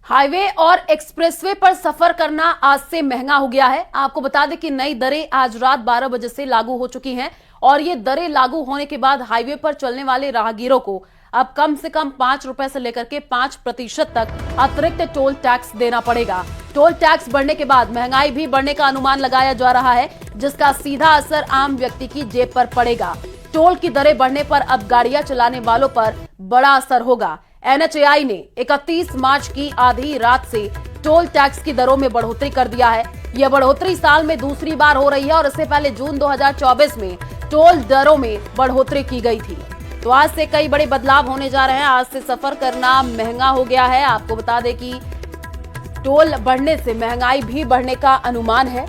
Highway और expressway पर सफर करना आज से महंगा हो गया है। आपको बता दें कि नई दरें आज रात 12 बजे से लागू हो चुकी हैं और ये दरें लागू होने के बाद हाईवे पर चलने वाले राहगीरों को अब कम से कम 5 रुपए से लेकर के 5% तक अतिरिक्त टोल टैक्स देना पड़ेगा। टोल टैक्स बढ़ने के बाद महंगाई भी बढ़ने का अनुमान लगाया जा रहा है, जिसका सीधा असर आम व्यक्ति की जेब पर पड़ेगा। टोल की दरें बढ़ने पर अब गाड़ियां चलाने वालों पर बड़ा असर होगा। NHAI ने 31 मार्च की आधी रात से टोल टैक्स की दरों में बढ़ोतरी कर दिया है। यह बढ़ोतरी साल में दूसरी बार हो रही है और इससे पहले जून 2024 में टोल दरों में बढ़ोतरी की गई थी। तो आज से कई बड़े बदलाव होने जा रहे हैं। आज से सफर करना महंगा हो गया है। आपको बता दें कि टोल बढ़ने से महंगाई भी बढ़ने का अनुमान है।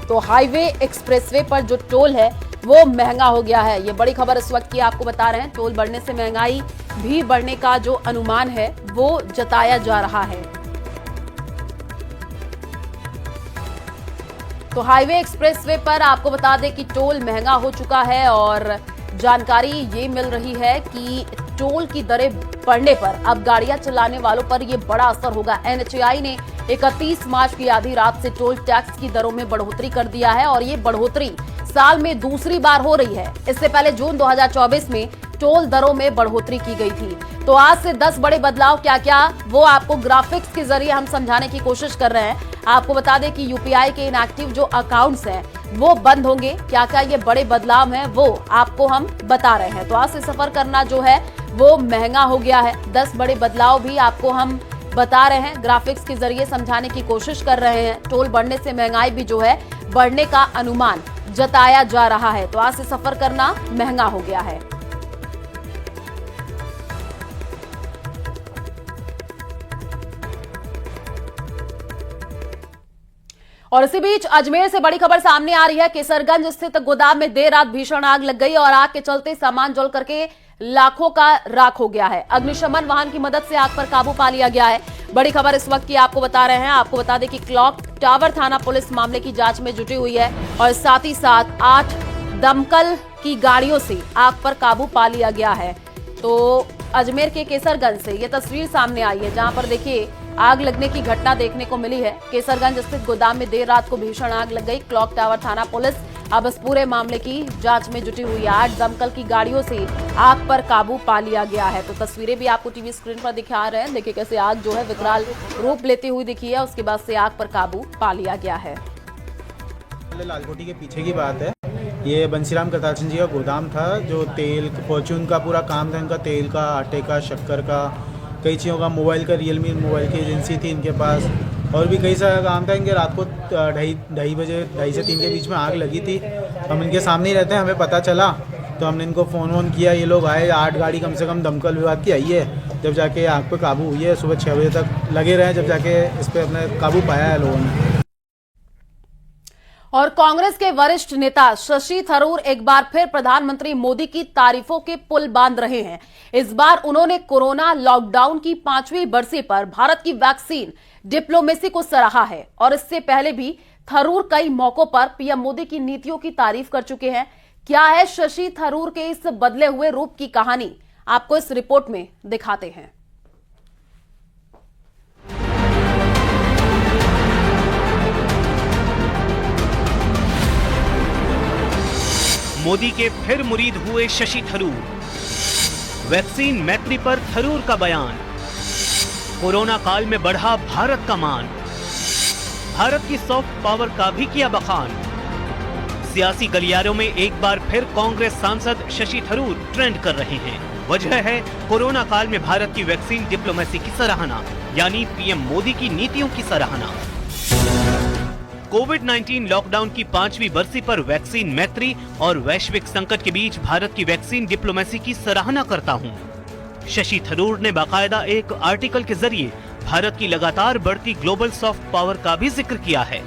तो हाईवे एक्सप्रेसवे पर जो टोल है वो महंगा हो गया है। ये बड़ी खबर इस वक्त की आपको बता रहे हैं। टोल बढ़ने से महंगाई भी बढ़ने का जो अनुमान है वो जताया जा रहा है। तो हाईवे एक्सप्रेसवे पर आपको बता दें कि टोल महंगा हो चुका है और जानकारी ये मिल रही है कि टोल की दरें बढ़ने पर अब गाड़ियां चलाने वालों पर ये बड़ा असर होगा। NHAI ने 31 मार्च की आधी रात से टोल टैक्स की दरों में बढ़ोतरी कर दिया है और ये बढ़ोतरी साल में दूसरी बार हो रही है। इससे पहले जून 2024 में टोल दरों में बढ़ोतरी की गई थी। तो आज से 10 बड़े बदलाव क्या क्या वो आपको ग्राफिक्स के जरिए हम समझाने की कोशिश कर रहे हैं। आपको बता दें कि UPI के इनएक्टिव जो अकाउंट्स हैं वो बंद होंगे। क्या क्या ये बड़े बदलाव हैं वो आपको हम बता रहे हैं। तो आज से सफर करना जो है वो महंगा हो गया है। 10 बड़े बदलाव भी आपको हम बता रहे हैं, ग्राफिक्स के जरिए समझाने की कोशिश कर रहे हैं। टोल बढ़ने से महंगाई भी जो है बढ़ने का अनुमान जताया जा रहा है। तो आज से सफर करना महंगा हो गया है। और इसी बीच अजमेर से बड़ी खबर सामने आ रही है। केसरगंज स्थित गोदाम में देर रात भीषण आग लग गई और आग के चलते सामान जल करके लाखों का राख हो गया है। अग्निशमन वाहन की मदद से आग पर काबू पा लिया गया है। बड़ी खबर इस वक्त की आपको बता रहे हैं। आपको बता दें कि क्लॉक टावर थाना पुलिस मामले की जांच में जुटी हुई है और साथ ही साथ 8 दमकल की गाड़ियों से आग पर काबू पा लिया गया है। तो अजमेर के केसरगंज से ये तस्वीर सामने आई है, जहां पर देखिए आग लगने की घटना देखने को मिली है। केसरगंज स्थित गोदाम में देर रात को भीषण आग लग गई। क्लॉक टावर थाना पुलिस अब इस पूरे मामले की जांच में जुटी हुई है। 8 दमकल की गाड़ियों से आग पर काबू पा लिया गया है। तो तस्वीरें भी आपको टीवी स्क्रीन पर दिखा रहे हैं। देखिए कैसे आग जो है विकराल रूप लेती हुई दिखी है। उसके बाद से आग पर काबू पा लिया गया है। लालकोटी के पीछे की बात है। ये बंसीराम करतारचंद जी का गोदाम था, जो तेल फॉर्च्यून का पूरा काम था इनका, तेल का, आटे का, शक्कर का, कई चीज़ों का, मोबाइल का, रियलमी मोबाइल की एजेंसी थी इनके पास और भी कई सारा काम था इनके। रात को 2:30 से 3 के बीच में आग लगी थी। हम इनके सामने ही रहते हैं, हमें पता चला तो हमने इनको फ़ोन किया। ये लोग आए, 8 गाड़ी कम से कम दमकल विभाग की आई है। जब जाके आग पर काबू हुई है, सुबह 6 बजे तक लगे रहे, जब जाके इस पर अपने काबू पाया है लोगों ने। और कांग्रेस के वरिष्ठ नेता शशि थरूर एक बार फिर प्रधानमंत्री मोदी की तारीफों के पुल बांध रहे हैं। इस बार उन्होंने कोरोना लॉकडाउन की 5वीं बरसी पर भारत की वैक्सीन डिप्लोमेसी को सराहा है और इससे पहले भी थरूर कई मौकों पर पीएम मोदी की नीतियों की तारीफ कर चुके हैं। क्या है शशि थरूर के इस बदले हुए रूप की कहानी, आपको इस रिपोर्ट में दिखाते हैं। मोदी के फिर मुरीद हुए शशि थरूर। वैक्सीन मैत्री पर थरूर का बयान। कोरोना काल में बढ़ा भारत का मान। भारत की सॉफ्ट पावर का भी किया बखान। सियासी गलियारों में एक बार फिर कांग्रेस सांसद शशि थरूर ट्रेंड कर रहे हैं। वजह है कोरोना काल में भारत की वैक्सीन डिप्लोमेसी की सराहना, यानी पीएम मोदी की नीतियों की सराहना। कोविड-19 लॉकडाउन की 5वीं बरसी पर वैक्सीन मैत्री और वैश्विक संकट के बीच भारत की वैक्सीन डिप्लोमेसी की सराहना करता हूं। शशि थरूर ने बाकायदा एक आर्टिकल के जरिए भारत की लगातार बढ़ती ग्लोबल सॉफ्ट पावर का भी जिक्र किया है।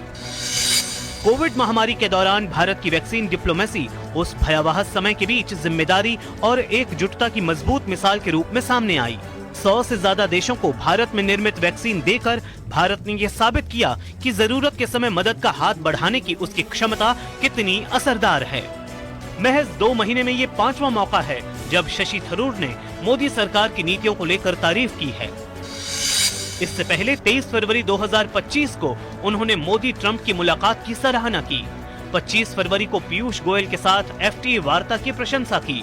कोविड महामारी के दौरान भारत की वैक्सीन डिप्लोमेसी उस भयावह समय के बीच जिम्मेदारी और एकजुटता की मजबूत मिसाल के रूप में सामने आई। 100 से ज्यादा देशों को भारत में निर्मित वैक्सीन देकर भारत ने यह साबित किया कि जरूरत के समय मदद का हाथ बढ़ाने की उसकी क्षमता कितनी असरदार है। महज 2 महीने में ये 5वां मौका है जब शशि थरूर ने मोदी सरकार की नीतियों को लेकर तारीफ की है। इससे पहले 23 फरवरी 2025 को उन्होंने मोदी ट्रंप की मुलाकात की सराहना की। 25 फरवरी को पीयूष गोयल के साथ FTA वार्ता की प्रशंसा की।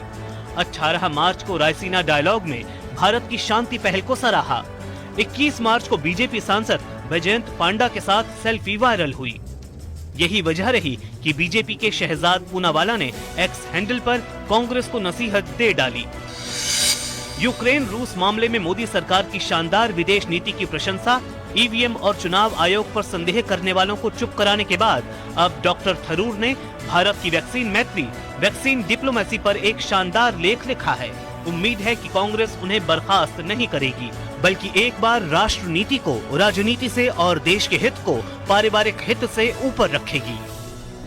18 मार्च को रायसीना डायलॉग में भारत की शांति पहल को सराहा। 21 मार्च को बीजेपी सांसद वैजयंत पांडा के साथ सेल्फी वायरल हुई। यही वजह रही कि बीजेपी के शहजाद पूनावाला ने एक्स हैंडल पर कांग्रेस को नसीहत दे डाली। यूक्रेन रूस मामले में मोदी सरकार की शानदार विदेश नीति की प्रशंसा, ईवीएम और चुनाव आयोग पर संदेह करने वालों को चुप कराने के बाद अब डॉक्टर थरूर ने भारत की वैक्सीन मैत्री, वैक्सीन डिप्लोमेसी पर एक शानदार लेख लिखा है। उम्मीद है कि कांग्रेस उन्हें बर्खास्त नहीं करेगी, बल्कि एक बार राष्ट्र नीति को राजनीति से और देश के हित को पारिवारिक हित से ऊपर रखेगी।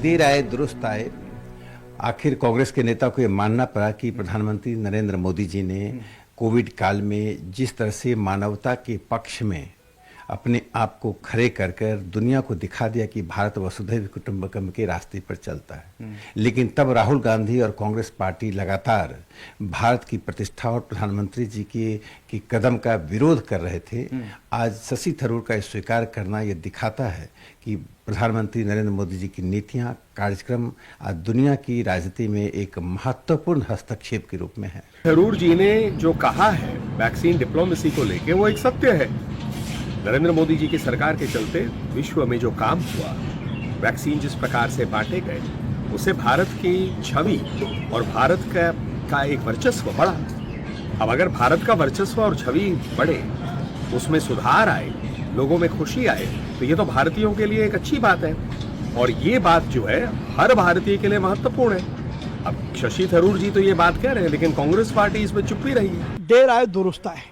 देर आए दुरुस्त आए। आखिर कांग्रेस के नेता को यह मानना पड़ा कि प्रधानमंत्री नरेंद्र मोदी जी ने कोविड काल में जिस तरह से मानवता के पक्ष में अपने आप को खड़े कर दुनिया को दिखा दिया कि भारत वसुधैव कुटुंबकम के रास्ते पर चलता है। लेकिन तब राहुल गांधी और कांग्रेस पार्टी लगातार भारत की प्रतिष्ठा और प्रधानमंत्री जी की कदम का विरोध कर रहे थे। आज शशि थरूर का स्वीकार करना यह दिखाता है कि प्रधानमंत्री नरेंद्र मोदी जी की नीतियां, कार्यक्रम आज दुनिया की राजनीति में एक महत्वपूर्ण हस्तक्षेप के रूप में है। थरूर जी ने जो कहा है वैक्सीन डिप्लोमेसी को लेके, वो एक सत्य है। नरेंद्र मोदी जी की सरकार के चलते विश्व में जो काम हुआ, वैक्सीन जिस प्रकार से बांटे गए, उससे भारत की छवि और भारत का एक वर्चस्व बढ़ा। अब अगर भारत का वर्चस्व और छवि बढ़े, उसमें सुधार आए, लोगों में खुशी आए, तो ये तो भारतीयों के लिए एक अच्छी बात है। और ये बात जो है हर भारतीय के लिए महत्वपूर्ण है। अब शशि थरूर जी तो ये बात कह रहे हैं, लेकिन कांग्रेस पार्टी इसमें चुप ही रही है। देर आए दुरुस्त आए।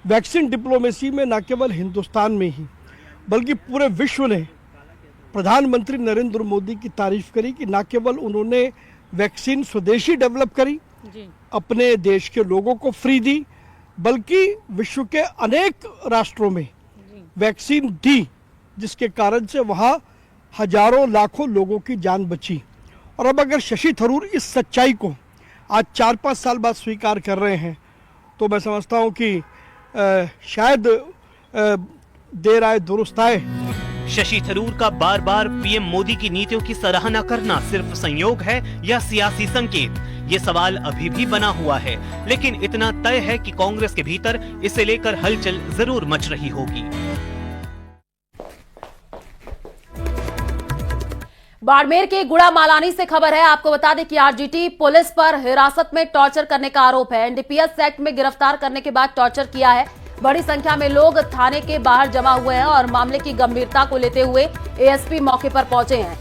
वैक्सीन डिप्लोमेसी में न केवल हिंदुस्तान में ही बल्कि पूरे विश्व ने प्रधानमंत्री नरेंद्र मोदी की तारीफ करी कि न केवल उन्होंने वैक्सीन स्वदेशी डेवलप करी, अपने देश के लोगों को फ्री दी, बल्कि विश्व के अनेक राष्ट्रों में वैक्सीन दी, जिसके कारण से वहाँ हजारों लाखों लोगों की जान बची। और अब अगर शशि थरूर इस सच्चाई को आज 4-5 साल बाद स्वीकार कर रहे हैं, तो मैं समझता हूँ कि शायद देर आए दुरुस्त आए। शशि थरूर का बार बार पीएम मोदी की नीतियों की सराहना करना सिर्फ संयोग है या सियासी संकेत, ये सवाल अभी भी बना हुआ है। लेकिन इतना तय है कि कांग्रेस के भीतर इसे लेकर हलचल जरूर मच रही होगी। बाड़मेर के गुड़ा मालानी से खबर है। आपको बता दें कि आरजीटी पुलिस पर हिरासत में टॉर्चर करने का आरोप है। एनडीपीएस एक्ट में गिरफ्तार करने के बाद टॉर्चर किया है। बड़ी संख्या में लोग थाने के बाहर जमा हुए हैं और मामले की गंभीरता को लेते हुए एएसपी मौके पर पहुंचे हैं।